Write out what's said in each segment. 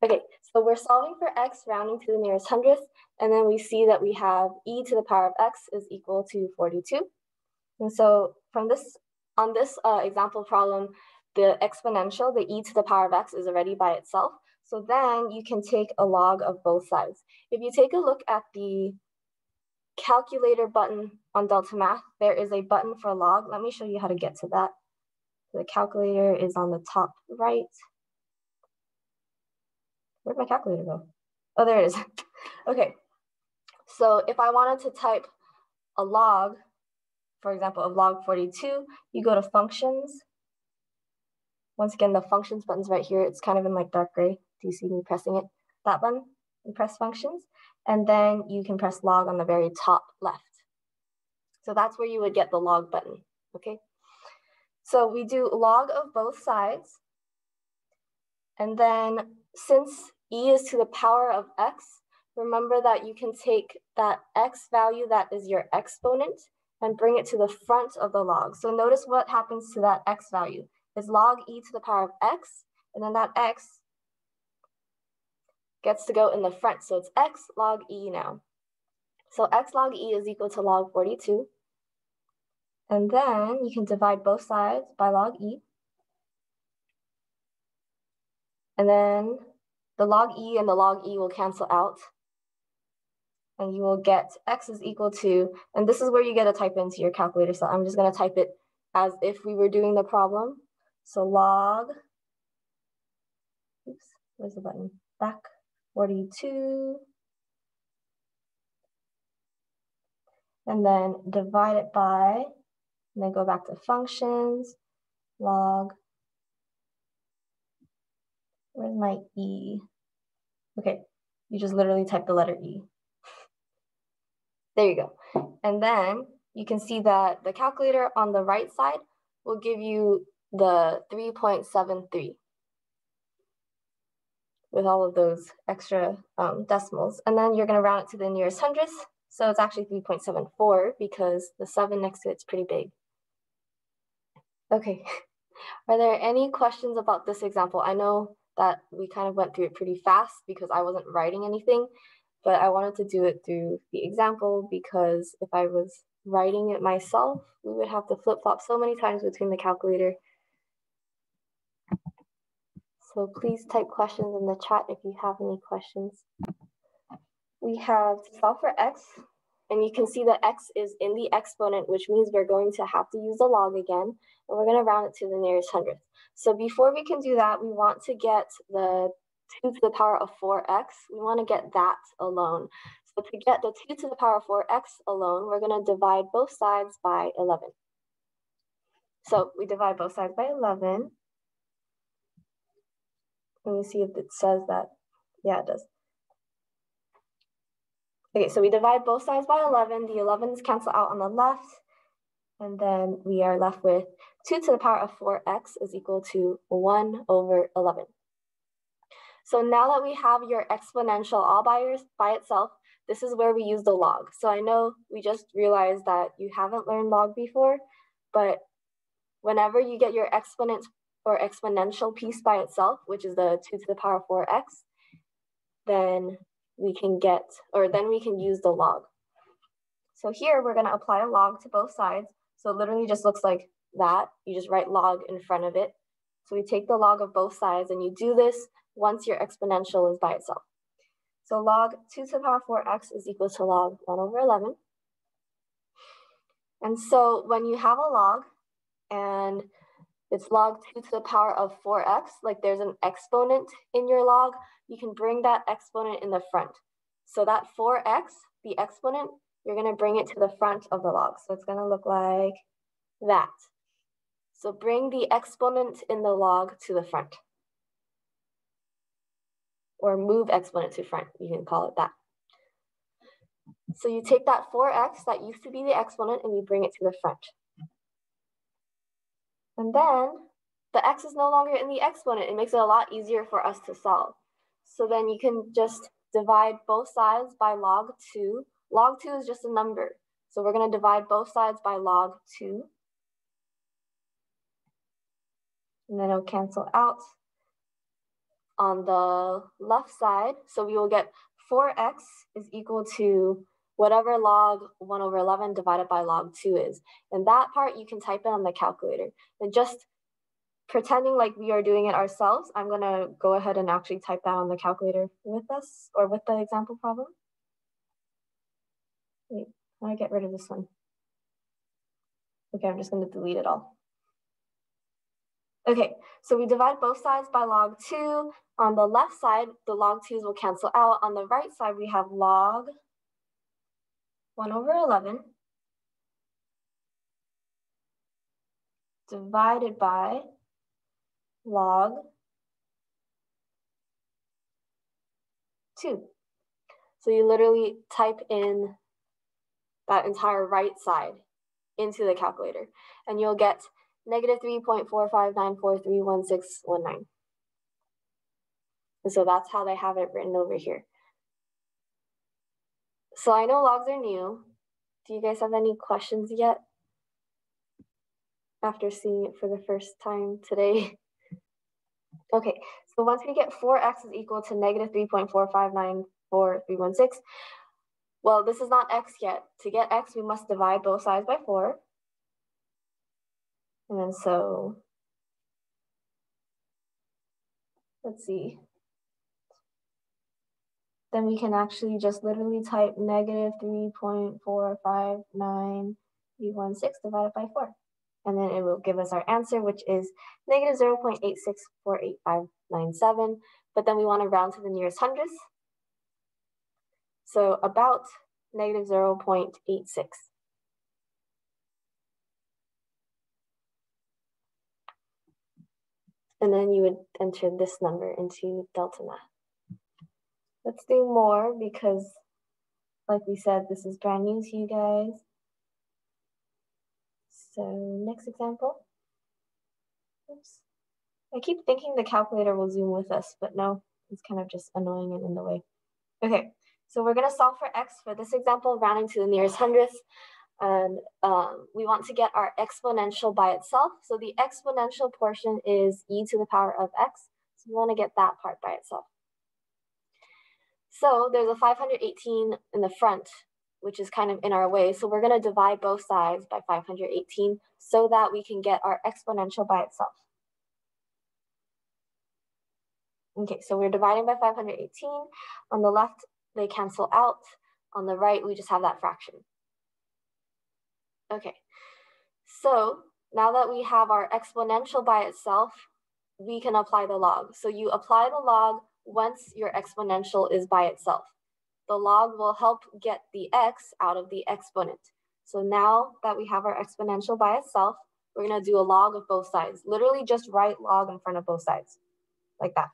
Okay, so we're solving for x rounding to the nearest hundredth, and then we see that we have e to the power of x is equal to 42. And so from this, on this example problem, the exponential, the e to the power of x, is already by itself. So then you can take a log of both sides. If you take a look at the calculator button on Delta Math, there is a button for log. Let me show you how to get to that. The calculator is on the top right. Where'd my calculator go? Oh, there it is. Okay, so if I wanted to type a log, for example, of log 42, you go to functions. Once again, the functions button's right here. It's kind of in like dark gray. Do you see me pressing it? That button, you press functions, and then you can press log on the very top left. So that's where you would get the log button, okay? So we do log of both sides. And then since e is to the power of x, remember that you can take that x value that is your exponent and bring it to the front of the log. So notice what happens to that x value. It's log e to the power of x, and then that x gets to go in the front. So it's x log e now. So x log e is equal to log 42. And then you can divide both sides by log e. And then the log e and the log e will cancel out. And you will get x is equal to, and this is where you get to type into your calculator. So I'm just going to type it as if we were doing the problem. So log, oops, where's the button? Back 42. And then divide it by, and then go back to functions, log, where's my e? Okay, you just literally type the letter e. There you go. And then you can see that the calculator on the right side will give you the 3.73 with all of those extra decimals. And then you're going to round it to the nearest hundredth. So it's actually 3.74 because the 7 next to it's pretty big. Okay, are there any questions about this example? I know that we kind of went through it pretty fast because I wasn't writing anything, but I wanted to do it through the example because if I was writing it myself, we would have to flip-flop so many times between the calculator. So please type questions in the chat if you have any questions. We have to solve for x, and you can see that x is in the exponent, which means we're going to have to use the log again, and we're going to round it to the nearest hundredth. So before we can do that, we want to get the 2 to the power of 4x. We want to get that alone. So to get the 2 to the power of 4x alone, we're going to divide both sides by 11. So we divide both sides by 11. Let me see if it says that. Yeah, it does. Okay, so we divide both sides by 11. The 11s cancel out on the left. And then we are left with 2 to the power of 4x is equal to 1 over 11. So now that we have your exponential all by itself, this is where we use the log. So I know we just realized that you haven't learned log before, but whenever you get your exponent or exponential piece by itself, which is the 2 to the power of 4x, then we can get, or then we can use the log. So here we're going to apply a log to both sides. So it literally just looks like that. You just write log in front of it. So we take the log of both sides, and you do this once your exponential is by itself. So log 2 to the power of 4x is equal to log 1 over 11. And so when you have a log and it's log 2 to the power of 4x, like there's an exponent in your log, you can bring that exponent in the front. So that 4x, the exponent, you're going to bring it to the front of the log. So it's going to look like that. So bring the exponent in the log to the front. Or move exponent to front, you can call it that. So you take that 4x that used to be the exponent and you bring it to the front. And then the x is no longer in the exponent. It makes it a lot easier for us to solve. So then you can just divide both sides by log 2. Log 2 is just a number. So we're going to divide both sides by log 2. And then it'll cancel out. on the left side. So we will get 4x is equal to whatever log 1 over 11 divided by log 2 is. And that part you can type in on the calculator. And just pretending like we are doing it ourselves, I'm going to go ahead and actually type that on the calculator with us, or with the example problem. Wait, how do I get rid of this one? Okay, I'm just going to delete it all. Okay, so we divide both sides by log 2. On the left side, the log 2's will cancel out. On the right side, we have log 1 over 11 divided by log 2. So you literally type in that entire right side into the calculator, and you'll get negative 3.4594311619. And so that's how they have it written over here. So I know logs are new. Do you guys have any questions yet after seeing it for the first time today? Okay, so once we get 4x is equal to negative 3.45943116, well, this is not x yet. To get x, we must divide both sides by 4. And then so, let's see. Then we can actually just literally type negative 3.459316 divided by 4. And then it will give us our answer, which is negative 0.8648597. But then we want to round to the nearest hundredth. So about negative 0.86. And then you would enter this number into Delta Math. Let's do more because, like we said, this is brand new to you guys. So next example. Oops. I keep thinking the calculator will zoom with us, but no, it's kind of just annoying and in the way. Okay, so we're going to solve for x for this example, rounding to the nearest hundredth. And we want to get our exponential by itself. So the exponential portion is e to the power of x. So we want to get that part by itself. So there's a 518 in the front, which is kind of in our way. So we're going to divide both sides by 518 so that we can get our exponential by itself. Okay, so we're dividing by 518. On the left, they cancel out. On the right, we just have that fraction. Okay, so now that we have our exponential by itself, we can apply the log. So you apply the log once your exponential is by itself. The log will help get the x out of the exponent. So now that we have our exponential by itself, we're going to do a log of both sides. Literally just write log in front of both sides, like that.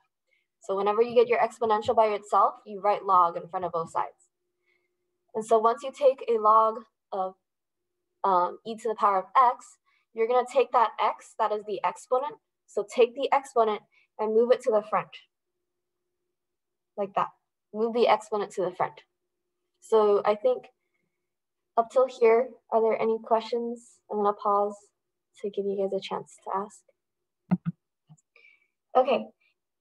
So whenever you get your exponential by itself, you write log in front of both sides. And so once you take a log of e to the power of x, you're going to take that x, that is the exponent. So take the exponent and move it to the front, like that. Move the exponent to the front. So I think up till here, are there any questions? I'm going to pause to give you guys a chance to ask. Okay,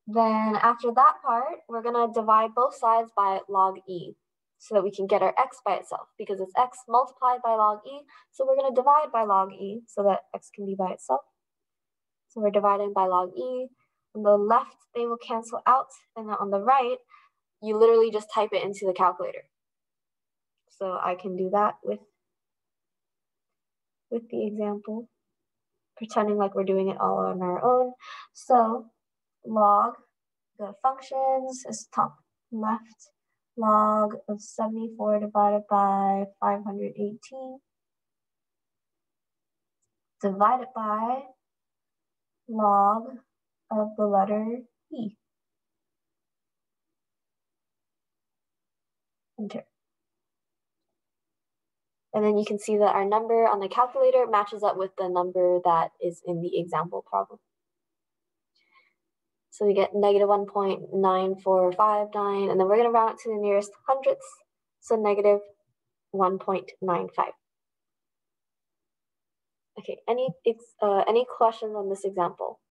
then after that part, we're going to divide both sides by log e so that we can get our x by itself, because it's x multiplied by log e. So we're going to divide by log e so that x can be by itself. So we're dividing by log e. On the left, they will cancel out. And then on the right, you literally just type it into the calculator. So I can do that with the example, pretending like we're doing it all on our own. So log, the functions is top left, log of 74 divided by 518 divided by log of the letter e. Enter. And then you can see that our number on the calculator matches up with the number that is in the example problem. So we get negative 1.9459, and then we're going to round it to the nearest hundredths, so negative 1.95. Okay, any questions on this example?